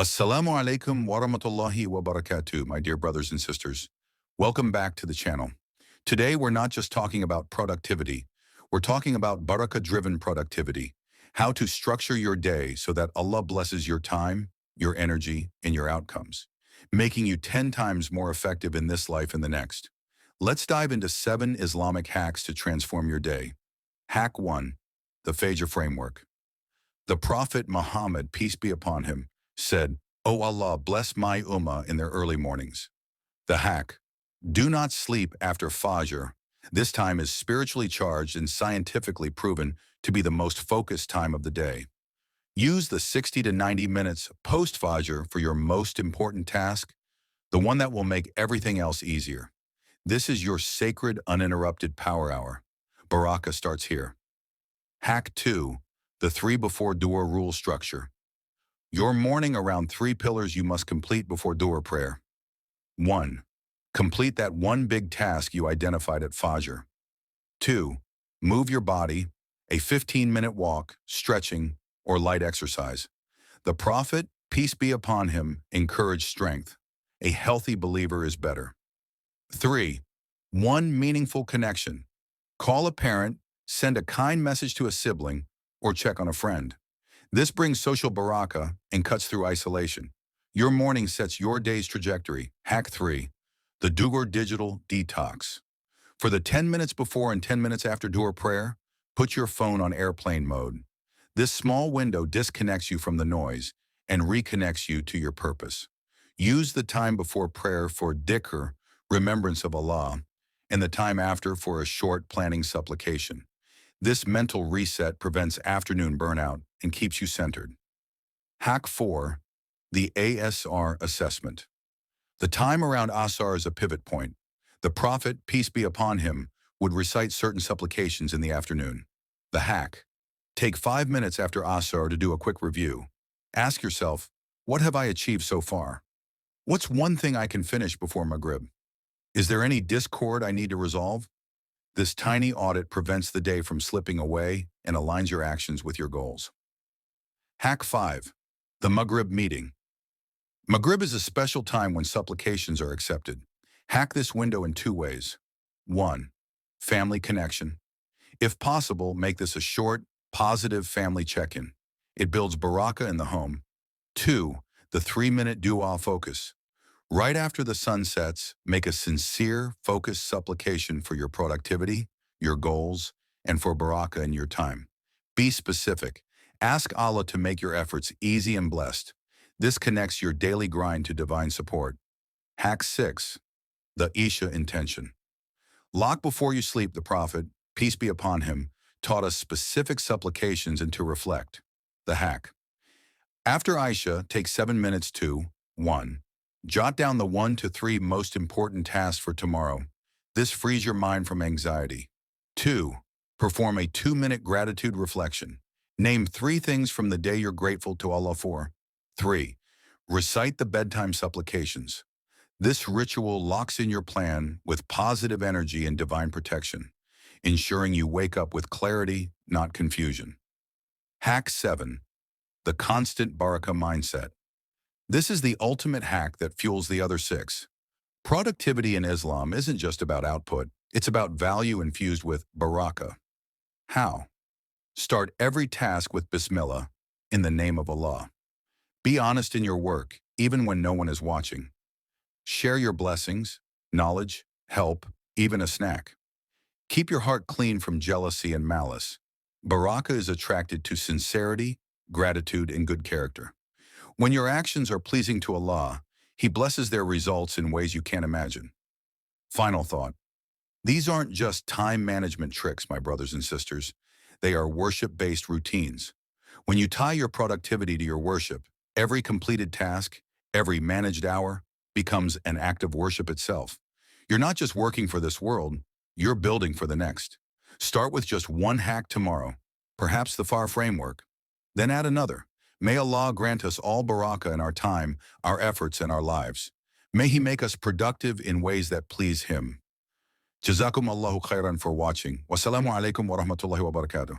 Assalamu alaikum warahmatullahi wabarakatuh, my dear brothers and sisters. Welcome back to the channel. Today, we're not just talking about productivity. We're talking about barakah-driven productivity, how to structure your day so that Allah blesses your time, your energy, and your outcomes, making you 10 times more effective in this life and the next. Let's dive into 7 Islamic hacks to transform your day. Hack 1, the Fajr framework. The Prophet Muhammad, peace be upon him, said, "O Allah, bless my ummah in their early mornings." The hack: do not sleep after Fajr. This time is spiritually charged and scientifically proven to be the most focused time of the day. Use the 60 to 90 minutes post-Fajr for your most important task, the one that will make everything else easier. This is your sacred, uninterrupted power hour. Barakah starts here. Hack 2, the 3 before Dhuhr rule structure. Your morning around 3 pillars you must complete before Dhuhr prayer. 1. Complete that one big task you identified at Fajr. 2. Move your body, a 15-minute walk, stretching, or light exercise. The Prophet, peace be upon him, encouraged strength. A healthy believer is better. 3. One meaningful connection. Call a parent, send a kind message to a sibling, or check on a friend. This brings social barakah and cuts through isolation. Your morning sets your day's trajectory. Hack 3, the Dhuhr digital detox. For the 10 minutes before and 10 minutes after Dhuhr prayer, put your phone on airplane mode. This small window disconnects you from the noise and reconnects you to your purpose. Use the time before prayer for dhikr, remembrance of Allah, and the time after for a short planning supplication. This mental reset prevents afternoon burnout and keeps you centered. Hack 4, the ASR assessment. The time around Asr is a pivot point. The Prophet, peace be upon him, would recite certain supplications in the afternoon. The hack: take 5 minutes after Asr to do a quick review. Ask yourself, what have I achieved so far? What's one thing I can finish before Maghrib? Is there any discord I need to resolve? This tiny audit prevents the day from slipping away and aligns your actions with your goals. Hack 5, the Maghrib meeting. Maghrib is a special time when supplications are accepted. Hack this window in 2 ways. 1. Family connection. If possible, make this a short, positive family check-in. It builds barakah in the home. 2. The 3-minute dua focus. Right after the sun sets, make a sincere, focused supplication for your productivity, your goals, and for barakah in your time. Be specific. Ask Allah to make your efforts easy and blessed. This connects your daily grind to divine support. Hack 6, the Isha intention. Lock before you sleep. The Prophet, peace be upon him, taught us specific supplications and to reflect. The hack: after Isha, take 7 minutes to 1. Jot down the 1 to 3 most important tasks for tomorrow. This frees your mind from anxiety. 2. Perform a 2-minute gratitude reflection. Name 3 things from the day you're grateful to Allah for. 3. Recite the bedtime supplications. This ritual locks in your plan with positive energy and divine protection, ensuring you wake up with clarity, not confusion. Hack 7, the constant barakah mindset. This is the ultimate hack that fuels the other 6. Productivity in Islam isn't just about output, it's about value infused with barakah. How? Start every task with Bismillah, in the name of Allah. Be honest in your work, even when no one is watching. Share your blessings, knowledge, help, even a snack. Keep your heart clean from jealousy and malice. Barakah is attracted to sincerity, gratitude, and good character. When your actions are pleasing to Allah, He blesses their results in ways you can't imagine. Final thought: these aren't just time management tricks, my brothers and sisters. They are worship-based routines. When you tie your productivity to your worship, every completed task, every managed hour, becomes an act of worship itself. You're not just working for this world, you're building for the next. Start with just 1 hack tomorrow, perhaps the FAR framework. Then add another. May Allah grant us all barakah in our time, our efforts, and our lives. May He make us productive in ways that please Him. Jazakum Allahu Khayran for watching. Wasalamu Alaikum Warahmatullahi Wabarakatuh.